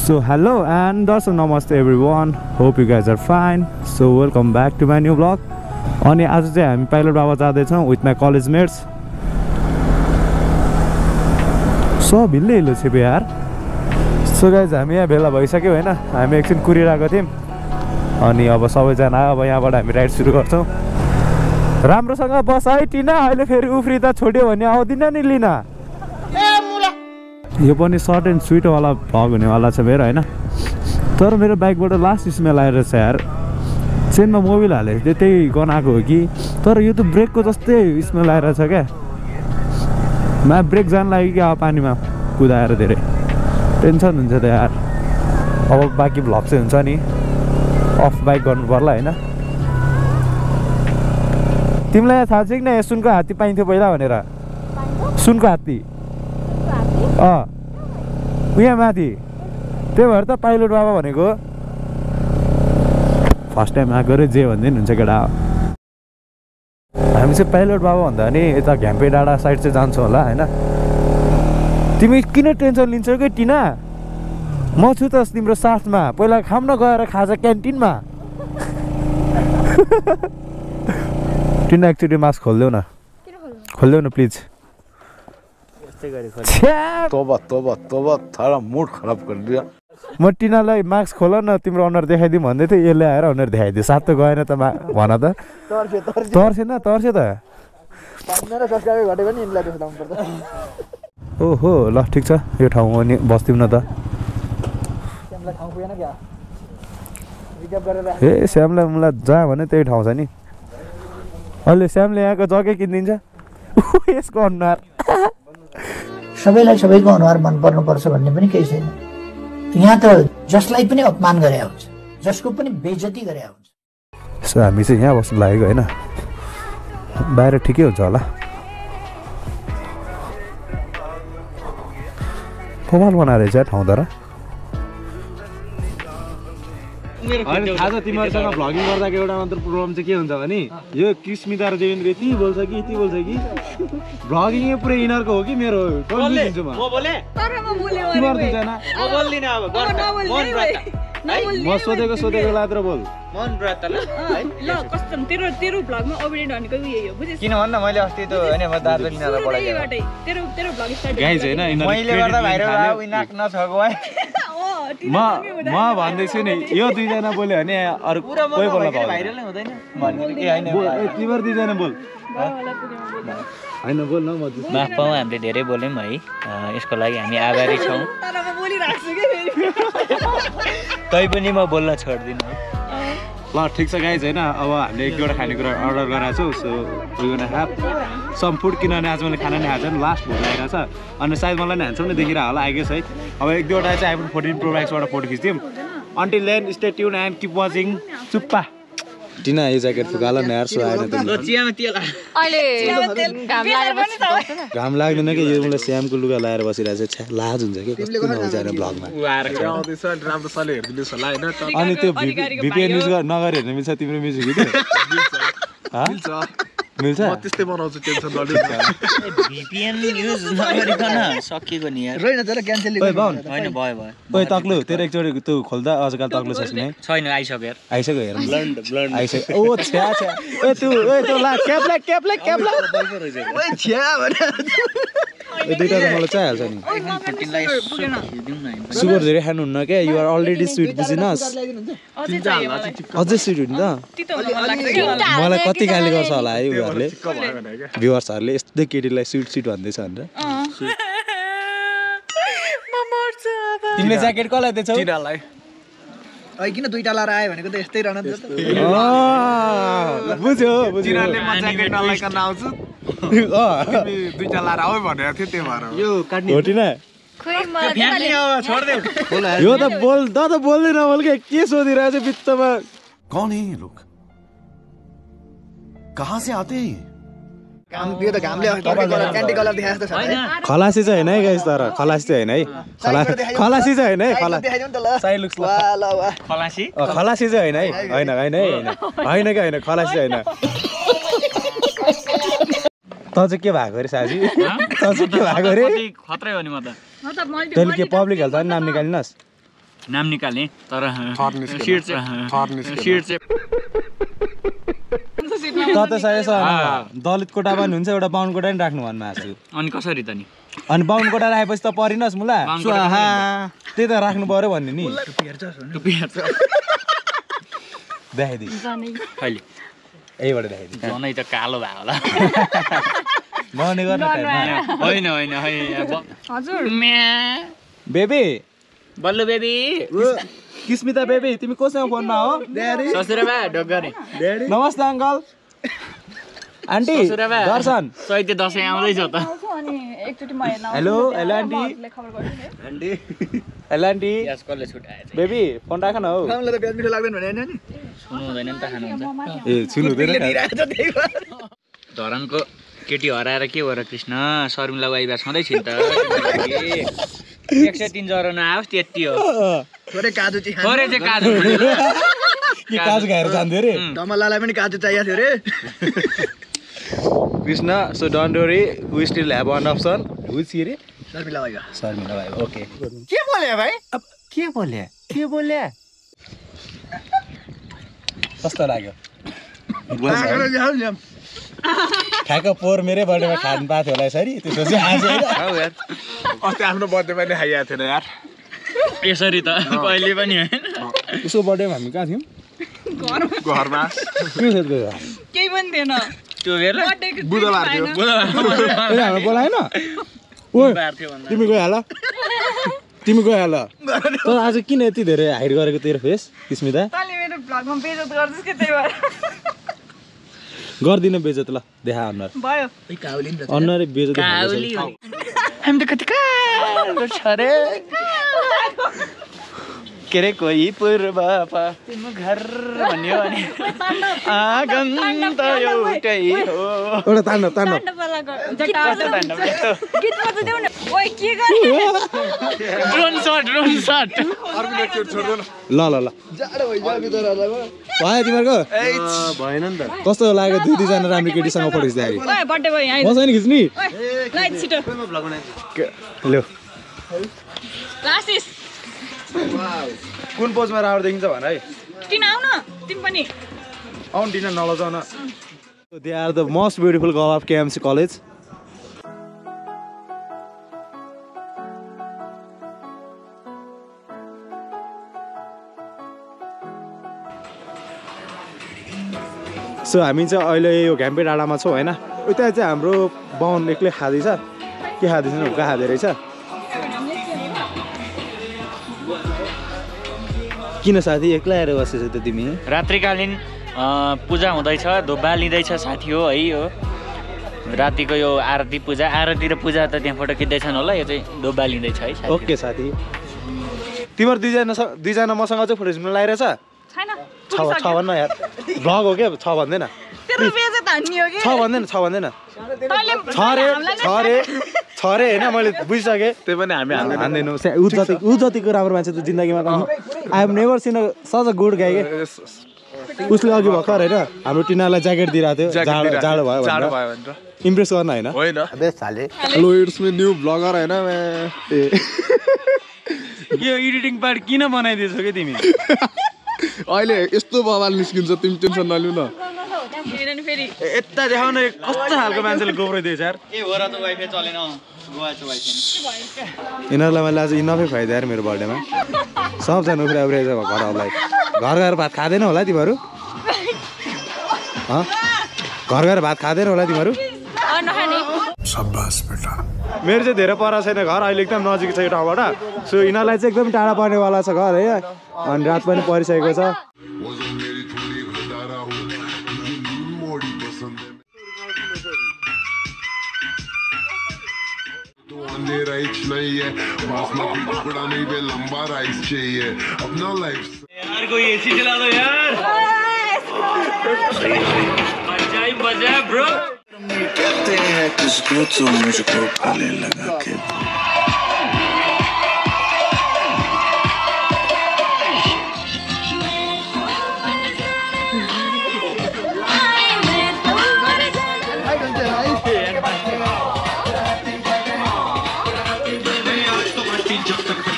So hello and also namaste everyone. Hope you guys are fine. So welcome back to my new vlog. अनि आज चाहिँ हामी pilot बाबा जाँदैछौँ with my college mates. सब हिल्लै हिलो छिप्यो यार. So guys हामी यहाँ भेला भइसक्यो हैन. हामी एकछिन कुरिरहेको थियौँ. अनि अब सबैजना अब यहाँबाट हामी राइड सुरु गर्छौँ. राम्रोसँग बस है टिना, अहिले फेरि उफ्रिँदा छोड्यो भने आउँदिन नि लिन. यो पनि सर्ट एन्ड स्विट वाला भ्लग हुनेवाला छ मेरो हैन. तर मेरो बाइकबाट लास्ट स्मेल आएर छ यार. चेनमा मोबिल हालेको थियो त्यही गनाएको हो कि, तर यो त ब्रेकको जस्तै स्मेल आएर छ क्या. मा ब्रेक जान लाग्यो कि अब पानीमा कुदाएर धेरै टेन्सन हुन्छ त यार. अब बाँकी भ्लग चाहिँ हुन्छ नि, अफ बाइक गर्नु पर्ला हैन. तिमीलाई थाहा छ कि न सुनको हात्ती पाइन्थ्यो पहिला भनेर? सुनको हात्ती उहाँ माथि, त्यही भएर त पाइलट बाबा भनेको. फर्स्ट टाइम आएको रे जे भन्दै हुन्छ केटा. हामी चाहिँ पाइलट बाबा भन्दा नि यता घ्याम्पे डाँडा साइड चाहिँ जान्छौँ होला हैन. तिमी किन टेन्सन लिन्छौ कि टिना? म छु त तिम्रो साथमा. पहिला खाम न गएर खाजा क्यान्टिनमा. टिना एकचोटि मास्क खोलिदेऊ न, खोलिदेऊ न प्लिज. तोबा तोबा तोबा थारा मुड खराब कर दिया. म टिनालाई मास्क खोल न, तिम्रो अनुहार देखाइदिउँ भन्दै थियो. यसले आएर अनुहार देखाइदियो. साथ त गएन त भन त. तर्सेन तर्से त. ओहो ल ठिक छ, यो ठाउँमा नि बस्दिउँ न त. ए श्यामलाई मलाई जा भने त्यही ठाउँ छ नि. अहिले श्यामले यहाँको जग्गै किनिदिन्छ. यसको अनुहार सबैलाई सबैको अनुहार मन पर्नुपर्छ भन्ने पनि केही छैन. यहाँ त जसलाई पनि अपमान गरे हुन्छ, जसको पनि बेइज्जती गरे हुन्छ. सो हामी चाहिँ यहाँ बस्नु लागेको होइन. बाहिर ठिकै हुन्छ होला. कमाल बनाएर चाहिँ ठाउँ तर. अनि थाहा छ तिमीहरूसँग भ्लगिङ गर्दाको एउटा मात्र प्रब्लम चाहिँ के हुन्छ भने यो कृष्मिता र देवेन्द्र यति बोल्छ कि भ्लगिङ पुरै यिनीहरूको हो कि मेरो हो? कन्फ्युज हुन्छु म. तिमीहरू दुईजना म सोधेको लात्र बोल. तेरो भ्लगमा अभिडेन्ट भनेको यही हो, बुझेस्? किन भन्न मैले अस्ति त हैन म दार्जिलिङबाट पढाएको. तेरो भ्लग स्टार्ट गाइज हैन, मैले गर्दा भाइरल भयो इनाक नछको है. म भन्दैछु नि, यो दुईजना बोल्यो भने अरू कोही बोल्न पाउँदैन. भाइरल नै हुँदैन भन्नु के हैन. तिमीहरू दुईजना बोल. हैन बोल न, म माफ पाऊ, हामीले धेरै बोल्यौँ है. यसको लागि हामी आभारी छौँ. तै पनि म बोल्न छोड्दिनँ. ल ठिक छ गाइज हैन. अब हामीले एक दुईवटा खानेकुरा अर्डर गराएको छौँ. So we gonna have some food, किनभने आज मैले खाना नै खाएको छैन. लास्ट भोक लागिरहेको छ. अनि सायद मलाई नै ह्यान्डसम नै देखिरहेको होला आई गेस है. अब एक दुईवटा चाहिँ आइफोन 14 प्रो म्याक्सबाट फोटो खिच्थ्यौँ. Until then stay tuned and keep watching. चुप्पा. टिना यो ज्याकेट फुकाल न यार, सो आएन त. घाम लाग्दैन कि यो मलाई श्यामको लुगा लाएर बसिरहेको छ. लाज हुन्छ कि कस्तो नआउँछ भ्लगमा. अनि त्यो भिपिएन युज नगरी हेर्नु मिल्छ तिम्रो म्युजिक भिडियो? मिल्छ? म त्यस्तै बनाउँछु, टेन्सन नलिनु. VPN युज नगरिकन सकिएको नि यार. रोइन जरा क्यान्सल हैन भयो. ओइ तक्लु तेरो एकचोटि त्यो खोल्दा आजकल तक्लु छ कि छैन, आइसक्यो यार. आइसक्यो हेर. ब्लन्ड आइसक्यो. ओ छ्या छ्या. ओइ त्यो ला क्यापला. ओइ छ्या भने यो दुईटा त मलाई चाहिहाल्छ नि. 14 लाई खिच्दिउँ न. सुगर धेरै खानुहुन्न क्या. यु आर अलरेडी स्विट बुझिनस्. अझै स्विट हुनु त. मलाई कति गाली गर्छ होला है उनीहरूले, भ्युअर्सहरूले, यस्तै केटीलाई स्विट भन्दैछ भनेर. तिमीले ज्याकेट कसलाई दिन्छौ? टिनालाई. है किन दुईटा लाएर आयो भनेको त यस्तै रहन त. बुझ्यो. टिनाले म ज्याकेट नलाइकन आउँछु, तिमी दुईटा लाएर आऊ भनेको थियो, त्यही भएर यो काट्ने हो टिना. छोड्देऊ. यो त बोल्दैन मैले के सोधिरहेको छ बित्थामा. कौन है ये लोग, कहाँ से आते हैं? काम यो त घामले क्यान्डी कलर देखाएको जस्तो छ. खलासी चाहिँ होइन है गाइस, तर खलासी चाहिँ होइन है. खलासी चाहिँ होइन है. देखाइदिउँ त ल. साइड लुक्स वाह ल वाह. खलासी चाहिँ होइन है. होइन कि होइन, खलासी होइन. त चाहिँ के भएको रे साजी? त चाहिँ के भएको रे? खत्रै हो नि म त. तैँले के पब्लिक हेल्थ नाम निकालिनस्? नाम निकाल्ने तर सिट चाहिँ त सायद दलित कोटा पनि हुन्छ एउटा बाहुन कोटा नि राख्नु भन्नु भएको छु अनि कसरी त नि अनि बाहुन कोटा राखेपछि त परिनस् मुला त्यही त राख्नु पर्यो भन्ने नि देखाइदिए कहिले यहीबाट देखाइदिए जनै त कालो भयो होला मर्ने गर्ने होइन हजुर बेबी बल्लु बेबी किस्मिता बेबी तिमी कोसँग फोनमा हो ससुराबा डगरे नमस्ते अङ्कल आन्टी दर्शन चैते दसैँ आउँदैछ त hello hello aunty hello aunty कसले छुट्याएछ बेबी फोन राख न हौ मलाई त प्याज मिठो लाग्दैन भने हैन नि सुन्नु हुँदैन नि त खानुहुन्छ ए सुन्नु हुँदैन धरानको केटी हराएर के भयो र कृष्ण शर्मिला वाइबा छँदै छिन् त 103 ज्वरो नआओस् त्यति हो थोरै काजु चाहिँ थोरै चाहिँ काजु के काजु खाएर जान्थ्यो रे धमलालाई पनि काजु चाहिएको थियो रे Krishna so don't worry we still have one option who is here Sharmila भाइ ओके के बोले भाइ अब के बोले कस्तो लाग्यो ठ्याक्क पोहोर मेरै बर्थडेमा खानु पाएको थियो होला यसरी त्यसपछि आज यार अस्ति आफ्नो बर्थडेमा नि खाइएको थिएन यार यसरी त कहिले पनि हैन उसको बर्थडेमा हामी कहाँ थियौँ घरमा केही पनि थिएन त्यो बेला बुधबार थियो हाम्रो बोलाएन तिमी गइहाल तर आज किन यति धेरै हाइड गरेको तेरो फेस किस्मिता तैँले मेरो भ्लगमा बेइज्जत गर्छस् के त्यही भएर गर्दिन बेइज्जत ल देखा अनुहार भयो अनुहारै बेइज्जत हामी त कति कालो छ रे के रे कोही पूर्व तिम्रो घर भन्यो अनि आँगन त एउटै हो एउटा तान्डव गीत बजाइदेऊ न ओइ के गर्ने ड्रोन शट ल भयो तिमीहरूको भएन नि त कस्तो लाग्यो दुईजना राम्रो केटीसँग फोटो खिच्दाखेरि बर्थडे भयो यहाँ मसँग नि खिच्ने लाइट छिटो लो लासिस कुन पोजमा राम्रो देखिन्छ भन है किन आउ न तिमी पनि आउनु दिन नलजाउ न they are the most beautiful girl of KMC college so हामी चाहिँ अहिले यो घ्याम्पे डाँडामा छौँ होइन उता चाहिँ हाम्रो बाहुन एक्लै खाँदैछ के खाँदैछ हुक्का खाँदै रहेछ किन साथी एक्लै आएर बसेछौ त तिमी रात्रिकालीन पूजा हुँदैछ धुपा लिँदैछ साथी हो है यो रातिको यो आरती र पूजा त त्यहाँ फोटो खिच्दैछन् होला यो चाहिँ धुपा लिँदैछ है ओके साथी तिम्रो दुईजना मसँग चाहिँ फोटो खिच्नु लागिरहेछ छ भन्न यार भ्लग हो क्या छ भन्दैन छ भन्दैन छ रे होइन मैले बुझिसकेँ त्यही पनि हामी हान्दैनौँ ऊ जतिको राम्रो मान्छे त जिन्दगीमा I have never seen such a good गाई के उसले अघि भर्खर होइन हाम्रो टिनालाई ज्याकेट दिइरहेको थियो जाडो भयो भनेर इम्प्रेस गर्न होइन hello it's me new bagger होइन यो एडिटिङ पार्ट किन बनाइदिएछौ के तिमी अहिले यस्तो बवाल निस्किन्छ तिमी टेन्सन नलिउ न यता देखाउ न कस्तो खालको मान्छेले गोब्राइदिएछ यार यिनीहरूलाई मैले आज इनफै खुवाइदिएँ यार मेरो बर्थडेमा सबजना उफ्रा उफ्राइछ घरहरूलाई घर गएर भात खाँदैन होला तिमीहरू घर गएर भात खाँदैन होला तिमीहरू मेरो चाहिँ धेरै पर छैन घर अहिले एकदम नजिक छ यो ठाउँबाट सो यिनीहरूलाई चाहिँ एकदम टाढा पर्नेवाला छ घर है अनि रात पनि परिसकेको छ राइस नहीं है बासमती टुकड़ा नहीं बे लंबा राइस चाहिए अपना लाइफ यार कोई एसी चला दो यार बजा ब्रो कहते हैं किसको तो मुझको गले लगा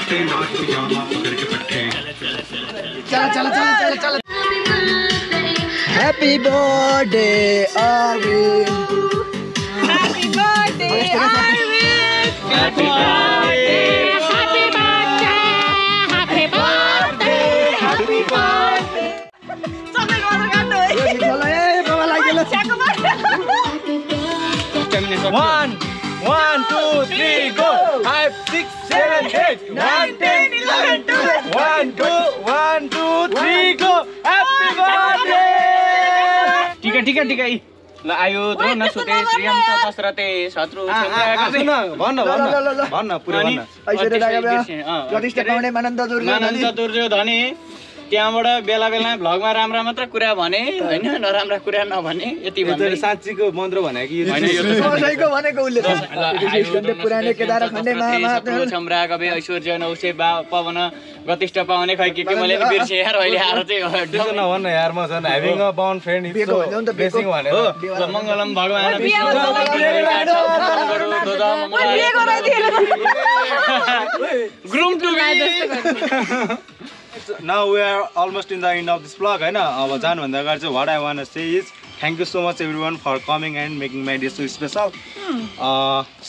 के नाच पिजामा पकड़ के पट्टे Happy birthday, Arvind. Happy birthday, Arvind. Happy birthday. Happy birthday. Happy birthday. Happy birthday. Sampai keluar kado. One, 2, 3, go! 5, 6, 7, 8, 9, 10, 11, 12. 1, 2, 3, go! Happy birthday! टिका ल आयो द्रोण सुते श्रीयम त दशरथे शत्रु भन्न पुरै भन्न ऐश्वर्य ज्योतिष पाउने मानन्द दुर्योधनी त्यहाँबाट बेला बेला भ्लगमा राम्रा मात्र कुरा भने हैन नराम्रा कुरा नभने यति भन्दै साँच्चीको मन्त्र भने कि कसैको भनेको उले पुरानो केदार खण्डेमा सम्रा कवि ऐश्वर्य नौसे पवन गतिष्ठ पाउने खै के मैले बिर्से यार अहिले आएर चाहिँ त्यसो नभन्न यार म झन् having a bound friend is so बेसिङ भनेर मङ्गलम भगवान groom to Now we are almost in the end of this vlog हैन अब जानु भन्दा अगाडि चाहिँ what I want to say is thank you so much everyone for coming and making my day so special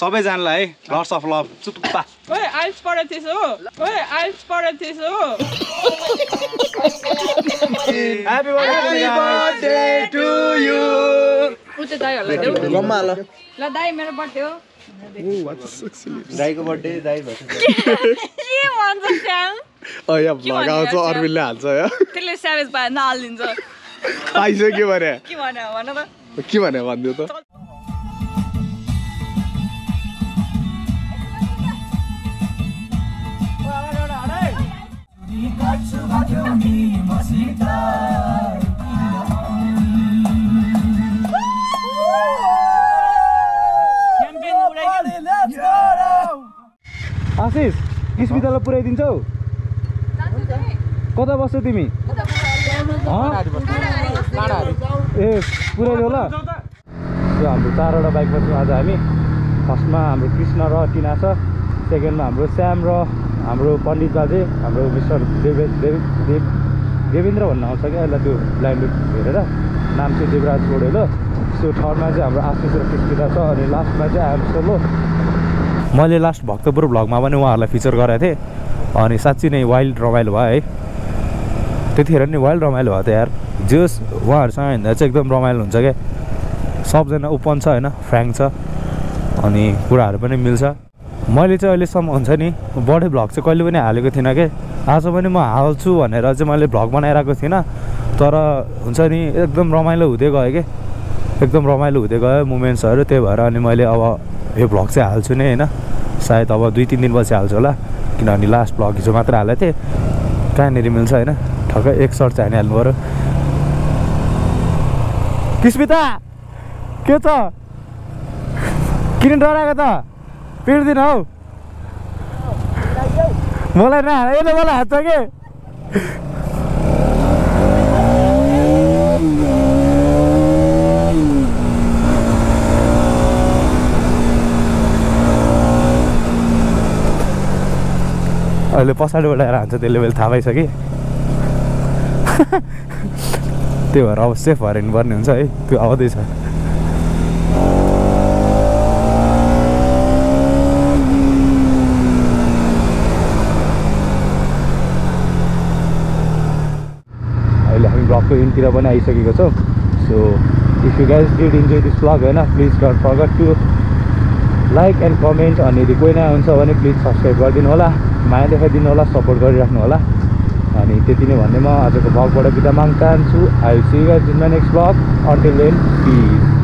सबै जनालाई lots of love चुप्पा ओए ice परेथिस हो Happy birthday to you उते दाइहरुलाई देऊ गम्मा ल दाइ मेरो बर्थडे हो दाइको बर्थडे दाइ भन्छ के भन्छ श्याम यहाँ भ्लग आउँछ अरविन्दले हाल्छ यहाँ त्यसले स्यावेज पाए नहालिदिन्छ पाइसक्यो के भने के भने भन त के भने भनिदियो त आशिष स्मितालाई पुर्याइदिन्छौ कता बस्छौ तिमी ए पुर्याइदेऊ ल यो हाम्रो 4वटा बाइक बस्छौँ आज हामी फर्स्टमा हाम्रो कृष्ण र टिना छ सेकेन्डमा हाम्रो श्याम र हाम्रो पण्डित बाजे हाम्रो मिस्टर देवेन्द्र भन्न आउँछ क्या यसलाई त्यो ब्लाइन्ड हेरेर नाम चाहिँ देवराज पौडेल सो थर्डमा चाहिँ हाम्रो आशिष र कृष्णिता छ अनि लास्टमा चाहिँ आम सोलो मैले लास्ट भक्तपुर भ्लगमा पनि उहाँहरूलाई फिचर गराएको थिएँ अनि साँच्ची नै वाइल्ड रमाइलो भयो है त्यतिखेर नि वाइल्ड रमाइलो भयो त यार जोस् उहाँहरूसँग हिँड्दा चाहिँ एकदम रमाइलो हुन्छ क्या सबजना ओपन छ होइन फ्र्याङ्क छ अनि कुराहरू पनि मिल्छ मैले चाहिँ अहिलेसम्म हुन्छ नि बर्थडे भ्लग चाहिँ कहिले पनि हालेको थिइनँ क्या आज पनि म हाल्छु भनेर चाहिँ मैले भ्लग बनाइरहेको थिइनँ तर हुन्छ नि एकदम रमाइलो हुँदै गयो क्या एकदम रमाइलो हुँदै गयो मुमेन्ट्सहरू त्यही भएर अनि मैले अब यो भ्लग चाहिँ हाल्छु नै होइन सायद अब 2-3 दिनपछि हाल्छु होला किनभने लास्ट भ्लग हिजो मात्र हालेको थिएँ कहाँनिर मिल्छ होइन ठक्कै एक सर्ट चाहिँ हाल्नु पऱ्यो किस्मिता के छ किन डराएको त पिर्दिन हौ मलाई नहाल यसले मलाई हान्छ के अहिले पछाडिबाट आएर हान्छ त्यसले मैले थाहा पाइसकेँ त्यही भएर अब सेफ भएर हिँड्नुपर्ने हुन्छ है त्यो आउँदैछ अहिले हामी भ्लगको इन्डतिर पनि आइसकेको छौँ so if you guys did enjoy this vlog होइन please don't forget to like and comment अनि यदि कोही नयाँ हुन्छ भने प्लिज सब्सक्राइब गरिदिनु होला माया देखाइदिनु होला सपोर्ट गरिराख्नु होला अनि त्यति नै भन्ने म आजको भ्लगबाट बिदा माग्न चाहन्छु I will see you guys in my next vlog until then piece